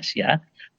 jelas ya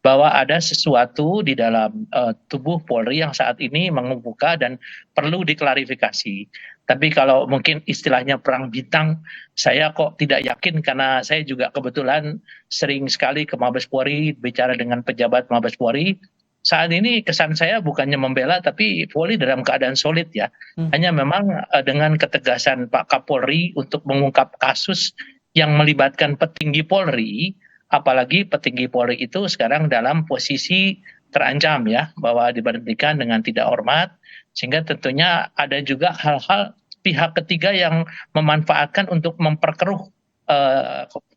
bahwa ada sesuatu di dalam tubuh Polri yang saat ini mengemuka dan perlu diklarifikasi. Tapi kalau mungkin istilahnya perang bintang, saya kok tidak yakin karena saya juga kebetulan sering sekali ke Mabes Polri bicara dengan pejabat Mabes Polri. Saat ini kesan saya bukannya membela tapi Polri dalam keadaan solid ya. Hanya memang dengan ketegasan Pak Kapolri untuk mengungkap kasus yang melibatkan petinggi Polri, apalagi petinggi Polri itu sekarang dalam posisi terancam ya, bahwa diberhentikan dengan tidak hormat, sehingga tentunya ada juga hal-hal pihak ketiga yang memanfaatkan untuk memperkeruh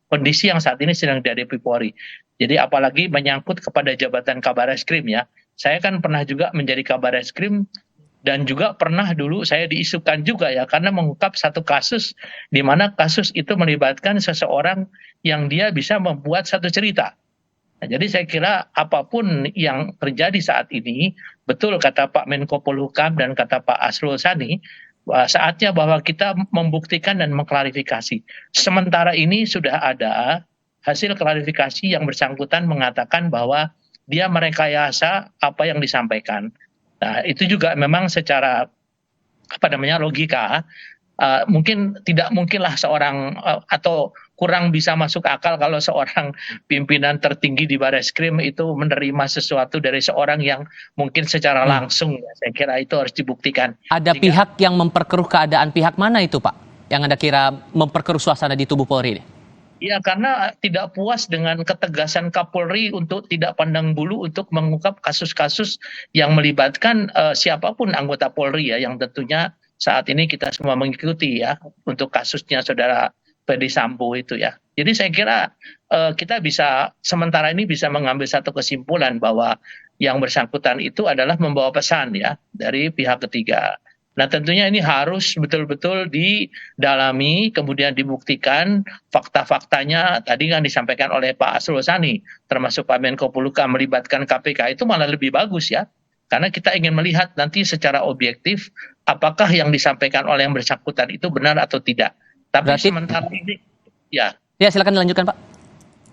kondisi yang saat ini sedang dihadapi Polri. Jadi apalagi menyangkut kepada jabatan Kabareskrim ya. Saya kan pernah juga menjadi Kabareskrim dan juga pernah dulu saya diisukan juga ya karena mengungkap satu kasus di mana kasus itu melibatkan seseorang yang dia bisa membuat satu cerita. Nah, jadi saya kira apapun yang terjadi saat ini, betul kata Pak Menko Polhukam dan kata Pak Asrul Sani, saatnya bahwa kita membuktikan dan mengklarifikasi. Sementara ini sudah ada hasil klarifikasi yang bersangkutan mengatakan bahwa dia merekayasa apa yang disampaikan. Nah, itu juga memang secara logika mungkin tidak mungkinlah seorang atau kurang bisa masuk akal kalau seorang pimpinan tertinggi di Bareskrim itu menerima sesuatu dari seorang yang mungkin secara langsung ya, saya kira itu harus dibuktikan. Ada pihak yang memperkeruh keadaan, pihak mana itu Pak? Yang Anda kira memperkeruh suasana di tubuh Polri ini? Ya karena tidak puas dengan ketegasan Kapolri untuk tidak pandang bulu untuk mengungkap kasus-kasus yang melibatkan siapapun anggota Polri ya, yang tentunya saat ini kita semua mengikuti ya untuk kasusnya saudara Ferdy Sambo itu ya. Jadi saya kira kita bisa sementara ini bisa mengambil satu kesimpulan bahwa yang bersangkutan itu adalah membawa pesan ya dari pihak ketiga. Nah tentunya ini harus betul-betul didalami, kemudian dibuktikan fakta-faktanya. Tadi kan disampaikan oleh Pak Asrul Sani, termasuk Pak Menko Polhukam melibatkan KPK itu malah lebih bagus ya. Karena kita ingin melihat nanti secara objektif apakah yang disampaikan oleh yang bersangkutan itu benar atau tidak. Tapi sementara ini, ya silakan dilanjutkan Pak.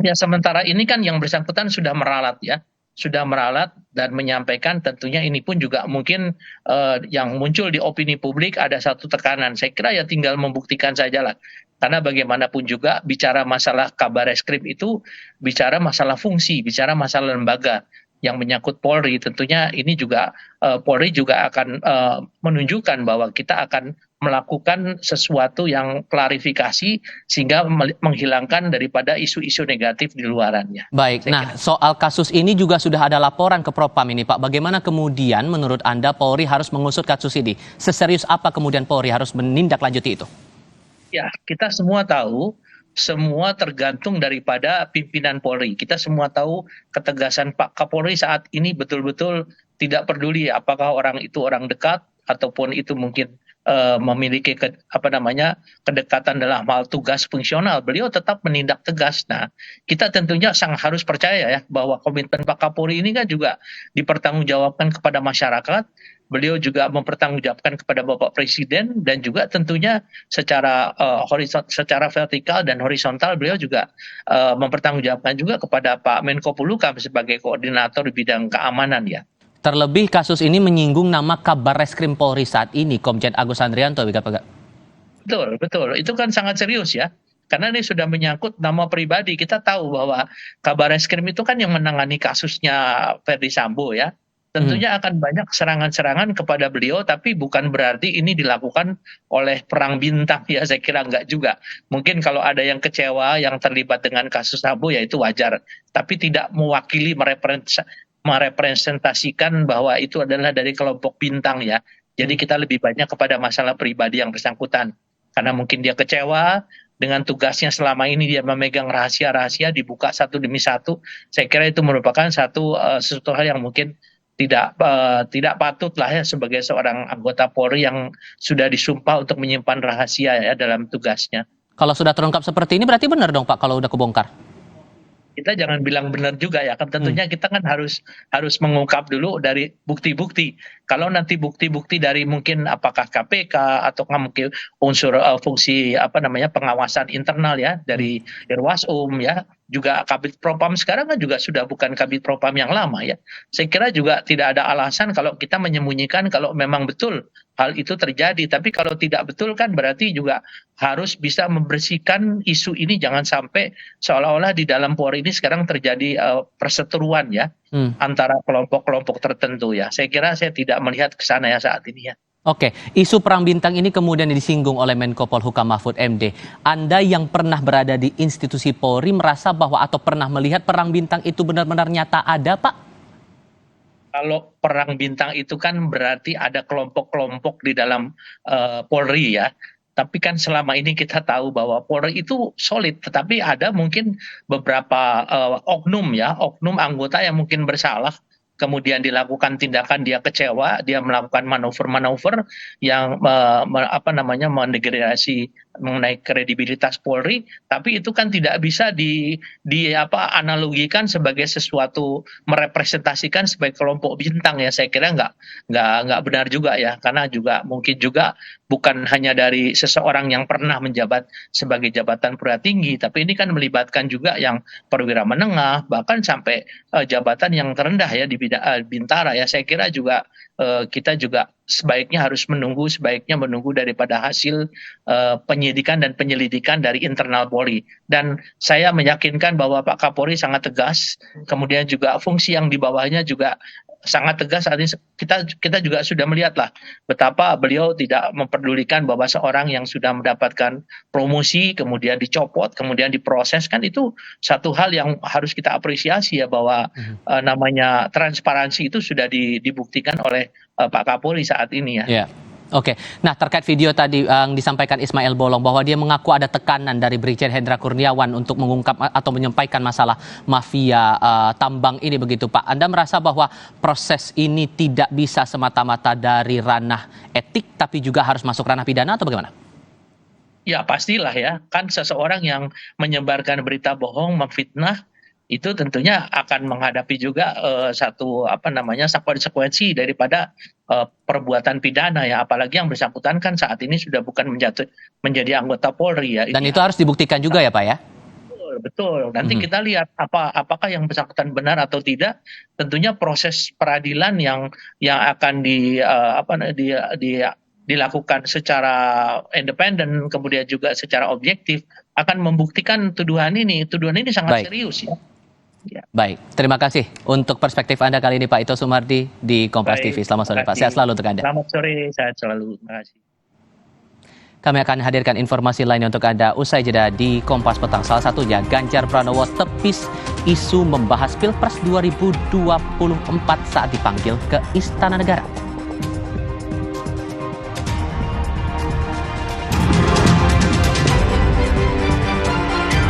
Ya sementara ini kan yang bersangkutan sudah meralat ya. Sudah meralat dan menyampaikan tentunya ini pun juga mungkin yang muncul di opini publik ada satu tekanan. Saya kira ya tinggal membuktikan sajalah. Karena bagaimanapun juga bicara masalah Kabareskrim itu bicara masalah fungsi, bicara masalah lembaga yang menyangkut Polri. Tentunya ini juga Polri juga akan menunjukkan bahwa kita akan melakukan sesuatu yang klarifikasi sehingga menghilangkan daripada isu-isu negatif di luarannya. Baik, nah soal kasus ini juga sudah ada laporan ke Propam ini Pak. Bagaimana kemudian menurut Anda Polri harus mengusut kasus ini? Seserius apa kemudian Polri harus menindaklanjuti itu? Ya, kita semua tahu, semua tergantung daripada pimpinan Polri. Kita semua tahu ketegasan Pak Kapolri saat ini betul-betul tidak peduli apakah orang itu orang dekat ataupun itu mungkin memiliki kedekatan dalam hal tugas fungsional. Beliau tetap menindak tegas. Nah, kita tentunya sangat harus percaya ya bahwa komitmen Pak Kapolri ini kan juga dipertanggungjawabkan kepada masyarakat. Beliau juga mempertanggungjawabkan kepada Bapak Presiden dan juga tentunya secara secara vertikal dan horizontal beliau juga mempertanggungjawabkan juga kepada Pak Menko Polhukam sebagai koordinator di bidang keamanan ya. Terlebih kasus ini menyinggung nama Kabareskrim Polri saat ini, Komjen Agus Andrianto. Betul, betul. Itu kan sangat serius ya. Karena ini sudah menyangkut nama pribadi. Kita tahu bahwa Kabareskrim itu kan yang menangani kasusnya Ferdy Sambo ya. Tentunya akan banyak serangan-serangan kepada beliau, tapi bukan berarti ini dilakukan oleh perang bintang ya, saya kira enggak juga. Mungkin kalau ada yang kecewa yang terlibat dengan kasus Sambo ya itu wajar, tapi tidak mewakili merepresentasikan bahwa itu adalah dari kelompok bintang ya. Jadi kita lebih banyak kepada masalah pribadi yang bersangkutan. Karena mungkin dia kecewa dengan tugasnya selama ini dia memegang rahasia-rahasia dibuka satu demi satu. Saya kira itu merupakan sesuatu hal yang mungkin tidak patut lah ya sebagai seorang anggota Polri yang sudah disumpah untuk menyimpan rahasia ya dalam tugasnya. Kalau sudah terungkap seperti ini berarti benar dong Pak kalau udah kebongkar? Kita jangan bilang benar juga ya kan tentunya kita kan harus mengungkap dulu dari bukti-bukti. Kalau nanti bukti-bukti dari mungkin apakah KPK atau mungkin unsur fungsi pengawasan internal ya dari Irwasum ya, juga Kabid Propam sekarang kan juga sudah bukan Kabid Propam yang lama ya. Saya kira juga tidak ada alasan kalau kita menyembunyikan kalau memang betul hal itu terjadi. Tapi kalau tidak betul kan berarti juga harus bisa membersihkan isu ini, jangan sampai seolah-olah di dalam Polri ini sekarang terjadi perseteruan ya antara kelompok-kelompok tertentu ya. Saya kira saya tidak melihat ke sana ya saat ini ya. Oke, isu perang bintang ini kemudian disinggung oleh Menko Polhukam Mahfud MD. Anda yang pernah berada di institusi Polri merasa bahwa atau pernah melihat perang bintang itu benar-benar nyata ada, Pak? Kalau perang bintang itu kan berarti ada kelompok-kelompok di dalam Polri ya. Tapi kan selama ini kita tahu bahwa Polri itu solid, tetapi ada mungkin beberapa oknum anggota yang mungkin bersalah, kemudian dilakukan tindakan, dia kecewa, dia melakukan manuver-manuver yang mendegradasi mengenai kredibilitas Polri, tapi itu kan tidak bisa analogikan sebagai sesuatu merepresentasikan sebagai kelompok bintang ya. Saya kira nggak benar juga ya, karena juga mungkin juga bukan hanya dari seseorang yang pernah menjabat sebagai jabatan perwira tinggi, tapi ini kan melibatkan juga yang perwira menengah, bahkan sampai jabatan yang terendah ya di Bintara ya. Saya kira juga kita juga sebaiknya menunggu daripada hasil penyidikan dan penyelidikan dari internal Polri. Dan saya meyakinkan bahwa Pak Kapolri sangat tegas, kemudian juga fungsi yang di bawahnya juga sangat tegas. Saat ini kita juga sudah melihatlah betapa beliau tidak memperdulikan bahwa seorang yang sudah mendapatkan promosi kemudian dicopot kemudian diproses, kan itu satu hal yang harus kita apresiasi ya, bahwa namanya transparansi itu sudah dibuktikan oleh Pak Kapolri saat ini ya. Yeah. Oke, nah terkait video tadi yang disampaikan Ismail Bolong bahwa dia mengaku ada tekanan dari Brigjen Hendra Kurniawan untuk mengungkap atau menyampaikan masalah mafia tambang ini begitu Pak. Anda merasa bahwa proses ini tidak bisa semata-mata dari ranah etik tapi juga harus masuk ranah pidana atau bagaimana? Ya pastilah ya, kan seseorang yang menyebarkan berita bohong, memfitnah, itu tentunya akan menghadapi juga konsekuensi daripada perbuatan pidana ya, apalagi yang bersangkutan kan saat ini sudah bukan menjadi anggota Polri ya. Dan itu harus dibuktikan juga ya Pak ya? Betul. Nanti kita lihat apakah yang bersangkutan benar atau tidak. Tentunya proses peradilan yang akan dilakukan secara independen kemudian juga secara objektif akan membuktikan tuduhan ini. Tuduhan ini sangat serius ya. Ya. Baik, terima kasih untuk perspektif Anda kali ini Pak Ito Sumardi di Kompas TV. Selamat sore Pak, sehat selalu untuk Anda. Selamat sore, sehat selalu. Terima kasih. Kami akan hadirkan informasi lain untuk Anda usai jeda di Kompas Petang. Salah satunya Ganjar Pranowo tepis isu membahas Pilpres 2024 saat dipanggil ke Istana Negara.